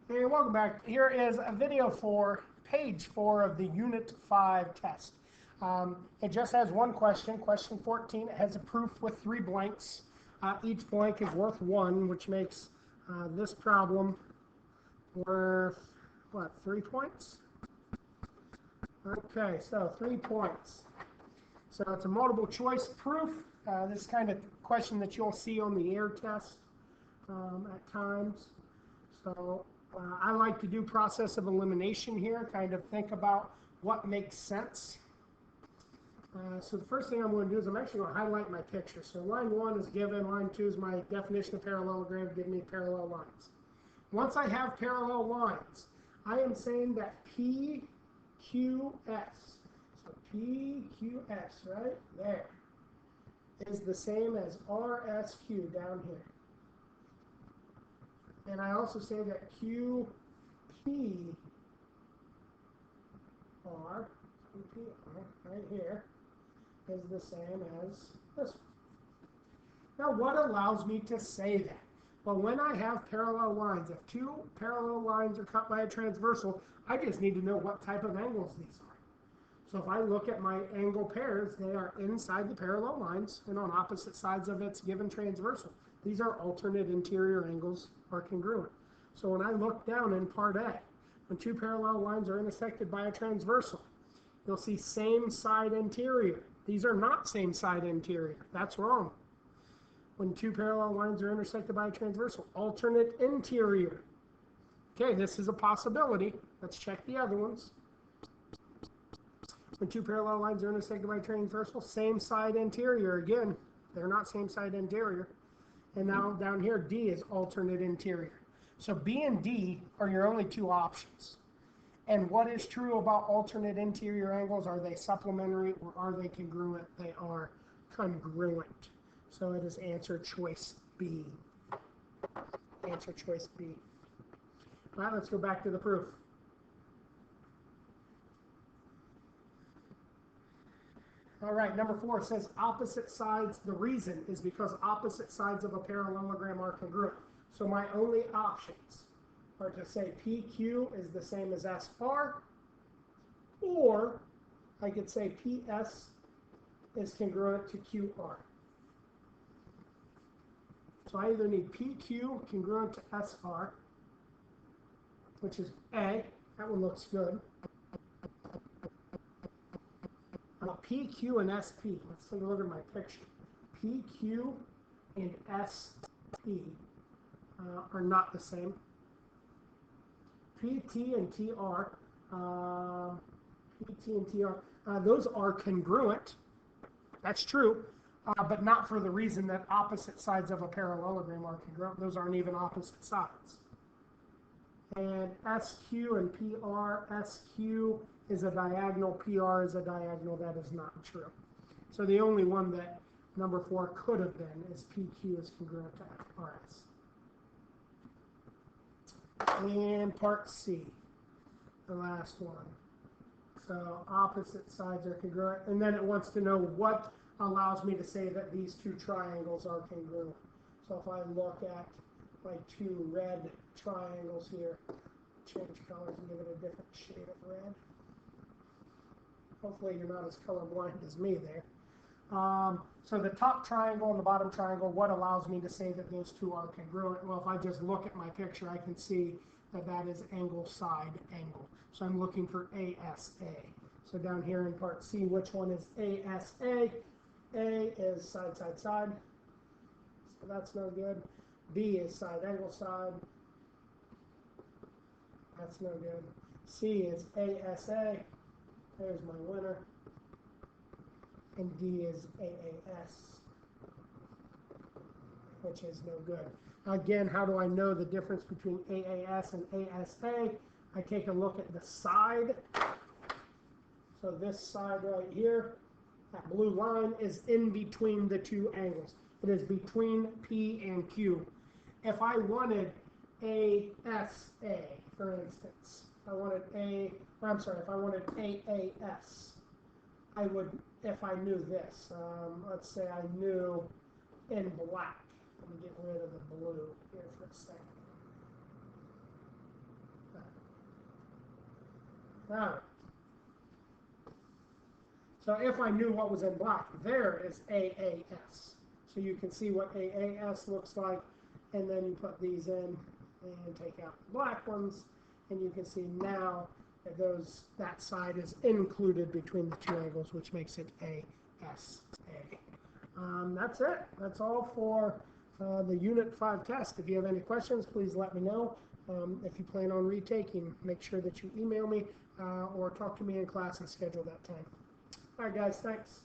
Hey, welcome back. Here is a video for page 4 of the Unit 5 test. It just has one question, question 14. It has a proof with 3 blanks. Each blank is worth 1, which makes this problem worth, what, 3 points? Okay, so 3 points. So it's a multiple choice proof. This kind of question that you'll see on the air test at times. So I like to do process of elimination here, kind of think about what makes sense. So the first thing I'm going to do is I'm actually going to highlight my picture. So line 1 is given, line 2 is my definition of parallelogram, give me parallel lines. Once I have parallel lines, I am saying that PQS, so PQS right there, is the same as RSQ down here. And I also say that QPR right here is the same as this one. Now, what allows me to say that? Well, when I have parallel lines, if 2 parallel lines are cut by a transversal, I just need to know what type of angles these are. So if I look at my angle pairs, they are inside the parallel lines and on opposite sides of its given transversal. These are alternate interior angles or congruent. So when I look down in part A, when 2 parallel lines are intersected by a transversal, you'll see same side interior. These are not same side interior. That's wrong. When 2 parallel lines are intersected by a transversal, alternate interior. Okay, this is a possibility. Let's check the other ones. When 2 parallel lines are intersected by a transversal, same side interior. Again, they're not same side interior. And now down here, D is alternate interior. So B and D are your only 2 options. And what is true about alternate interior angles? Are they supplementary or are they congruent? They are congruent. So it is answer choice B. Answer choice B. All right, let's go back to the proof. All right, number 4 says opposite sides. The reason is because opposite sides of a parallelogram are congruent. So my only options are to say PQ is the same as SR, or I could say PS is congruent to QR. So I either need PQ congruent to SR, which is A. That one looks good. PQ and SP. Let's take a look at my picture. PQ and SP are not the same. PT and TR, those are congruent. That's true, but not for the reason that opposite sides of a parallelogram are congruent. Those aren't even opposite sides. And SQ and PR, SQ is a diagonal, PR is a diagonal. That is not true. So the only one that number 4 could have been is PQ is congruent to RS. And part C, the last one. So opposite sides are congruent. And then it wants to know what allows me to say that these 2 triangles are congruent. So if I look at my 2 red triangles here, change colors and give it a different shade of red. Hopefully you're not as colorblind as me there. So the top triangle and the bottom triangle, what allows me to say that those 2 are congruent? Well, if I just look at my picture, I can see that that is angle side angle. So I'm looking for ASA. So down here in part C, which one is ASA? A is side, side, side. So that's no good. B is side angle side. That's no good. C is ASA. There's my winner. And D is AAS, which is no good. Again, how do I know the difference between AAS and ASA? I take a look at the side. So this side right here, that blue line is in between the 2 angles. It is between P and Q. If I wanted ASA, for instance, if I wanted AAS, I would, if I knew this, let's say I knew in black. Let me get rid of the blue here for a second. All right. So if I knew what was in black, there is AAS. So you can see what AAS looks like, and then you put these in and take out the black ones, and you can see now that that side is included between the two angles, which makes it ASA. That's it. That's all for the Unit 5 test. If you have any questions, please let me know. If you plan on retaking, make sure that you email me or talk to me in class and schedule that time. All right, guys, thanks.